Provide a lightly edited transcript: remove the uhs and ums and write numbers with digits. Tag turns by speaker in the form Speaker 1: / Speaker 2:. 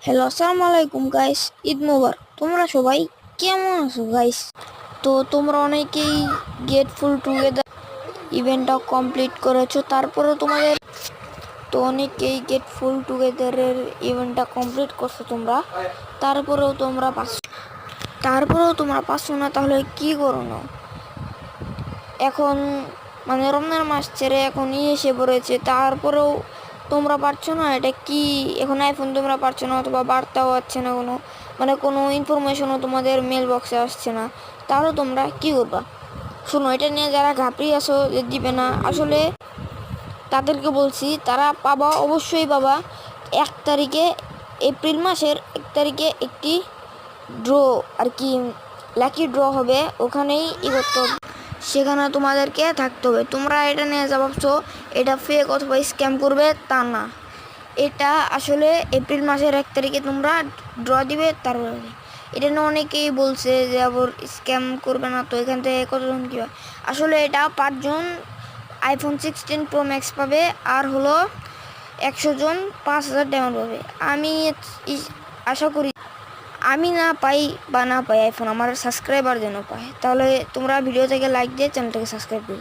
Speaker 1: Hello, আসসালামু আলাইকুম guys. Eid মোবারক। তোমরা সবাই কেমন আছো গাইস? তো তোমরা অনেকেই গেট ফুল টুগেদার ইভেন্টটা কমপ্লিট করেছো, তারপরেও তোমাদের অনেকেই গেট ফুল টুগেদারের ইভেন্টটা কমপ্লিট করছো তোমরা, তারপরেও তোমরা পাচ্ছ না। তাহলে কি করো না? এখন রমজান মাস ছেড়ে এখন এসে পড়েছে, তারপরেও তোমরা পারছো না। এটা কি? এখন আইফোন তোমরা পারছো না, অথবা বার্তাও আসছে না, কোনো ইনফরমেশনও তোমাদের মেল বক্সে আসছে না। তাহলে তোমরা কি করবা? শোনো, এটা নিয়ে যারা ঘাবড়ি আসো যে দিবে না, আসলে তাদেরকে বলছি তারা পাবা, অবশ্যই পাবা। 1 তারিখে, এপ্রিল মাসের 1 তারিখে একটি ড্র আর কি, লাকি ড্র হবে। ওখানেই করতে হবে, সেখানে তোমাদেরকে থাকতে হবে। তোমরা এটা নিয়ে যা ভাবছো এটা ফেক অথবা স্ক্যাম করবে, তা না। এটা আসলে এপ্রিল মাসের 1 তারিখে তোমরা ড্র দিবে। তারপরে এটা নিয়ে অনেকেই বলছে যে আবার স্ক্যাম করবে না, তো এখান থেকে কতজন কী হয়। আসলে এটা 5 জন আইফোন 16 প্রো ম্যাক্স পাবে, আর হলো 100 জন 5,000 ডায়মন্ড পাবে। আমি আশা করি আমি না পাই বা না পাই আইফোন, আমার সাবস্ক্রাইবার যেন পায়। তাহলে তোমরা ভিডিও থেকে লাইক দিয়ে চ্যানেলটাকে সাবস্ক্রাইব করবে।